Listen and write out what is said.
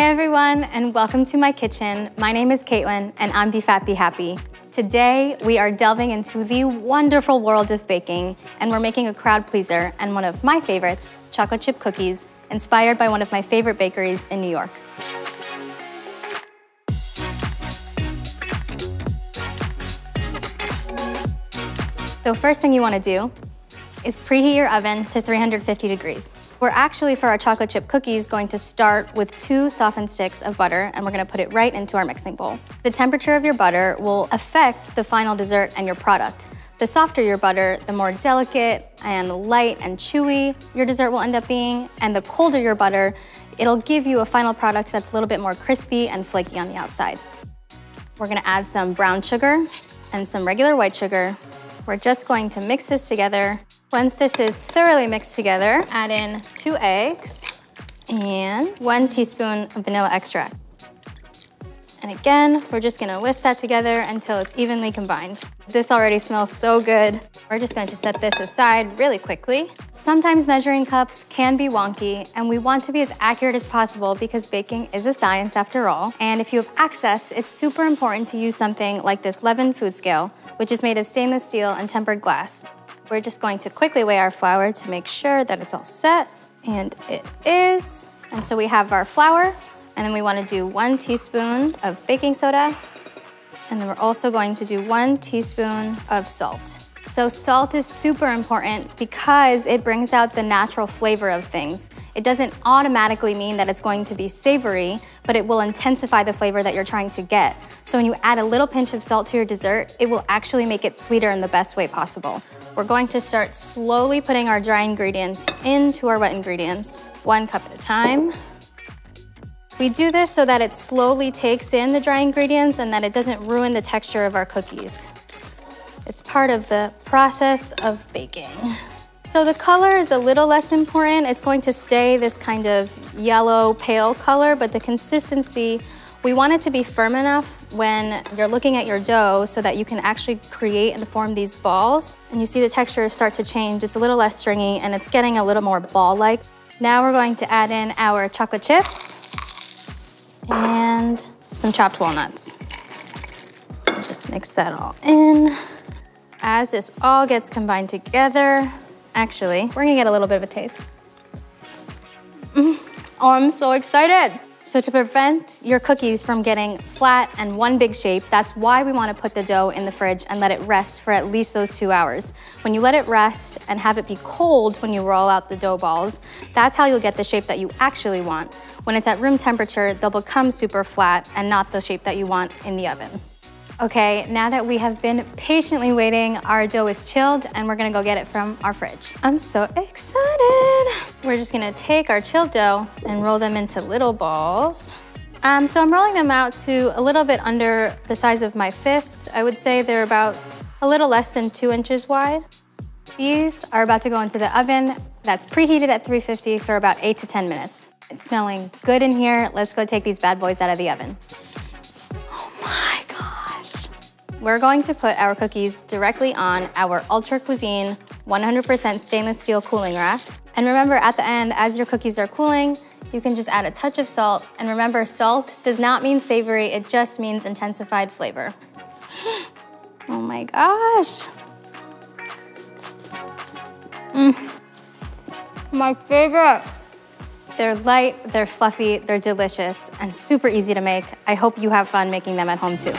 Hey everyone, and welcome to my kitchen. My name is Caitlin, and I'm Be Fat, Be Happy. Today, we are delving into the wonderful world of baking, and we're making a crowd pleaser and one of my favorites, chocolate chip cookies, inspired by one of my favorite bakeries in New York. So first thing you want to do is preheat your oven to 350 degrees. We're actually, for our chocolate chip cookies, going to start with 2 softened sticks of butter, and we're gonna put it right into our mixing bowl. The temperature of your butter will affect the final dessert and your product. The softer your butter, the more delicate and light and chewy your dessert will end up being, and the colder your butter, it'll give you a final product that's a little bit more crispy and flaky on the outside. We're gonna add some brown sugar and some regular white sugar. We're just going to mix this together. Once this is thoroughly mixed together, add in 2 eggs and 1 teaspoon of vanilla extract. And again, we're just gonna whisk that together until it's evenly combined. This already smells so good. We're just going to set this aside really quickly. Sometimes measuring cups can be wonky, and we want to be as accurate as possible because baking is a science after all. And if you have access, it's super important to use something like this Leaven food scale, which is made of stainless steel and tempered glass. We're just going to quickly weigh our flour to make sure that it's all set, and it is. And so we have our flour, and then we want to do 1 teaspoon of baking soda, and then we're also going to do 1 teaspoon of salt. So salt is super important because it brings out the natural flavor of things. It doesn't automatically mean that it's going to be savory, but it will intensify the flavor that you're trying to get. So when you add a little pinch of salt to your dessert, it will actually make it sweeter in the best way possible. We're going to start slowly putting our dry ingredients into our wet ingredients, 1 cup at a time. We do this so that it slowly takes in the dry ingredients and that it doesn't ruin the texture of our cookies. It's part of the process of baking. So the color is a little less important. It's going to stay this kind of yellow, pale color, but the consistency, we want it to be firm enough when you're looking at your dough so that you can actually create and form these balls. And you see the texture start to change. It's a little less stringy and it's getting a little more ball-like. Now we're going to add in our chocolate chips and some chopped walnuts. Just mix that all in. As this all gets combined together, actually, we're gonna get a little bit of a taste. Oh, I'm so excited. So to prevent your cookies from getting flat and one big shape, that's why we wanna put the dough in the fridge and let it rest for at least those 2 hours. When you let it rest and have it be cold when you roll out the dough balls, that's how you'll get the shape that you actually want. When it's at room temperature, they'll become super flat and not the shape that you want in the oven. Okay, now that we have been patiently waiting, our dough is chilled and we're gonna go get it from our fridge. I'm so excited. We're just gonna take our chilled dough and roll them into little balls. So I'm rolling them out to a little bit under the size of my fist. I would say they're about a little less than 2 inches wide. These are about to go into the oven that's preheated at 350 for about 8 to 10 minutes. It's smelling good in here. Let's go take these bad boys out of the oven. We're going to put our cookies directly on our Ultra Cuisine 100% stainless steel cooling rack. And remember, at the end, as your cookies are cooling, you can just add a touch of salt. And remember, salt does not mean savory, it just means intensified flavor. Oh my gosh. My favorite. They're light, they're fluffy, they're delicious, and super easy to make. I hope you have fun making them at home too.